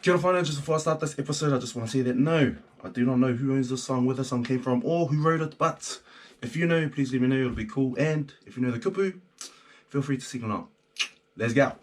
Kia ora whanau, just before I start this episode, I just want to say that no, I do not know who owns this song, where the song came from, or who wrote it, but if you know, please let me know, it'll be cool. And if you know the kupu, feel free to sing along. Let's go.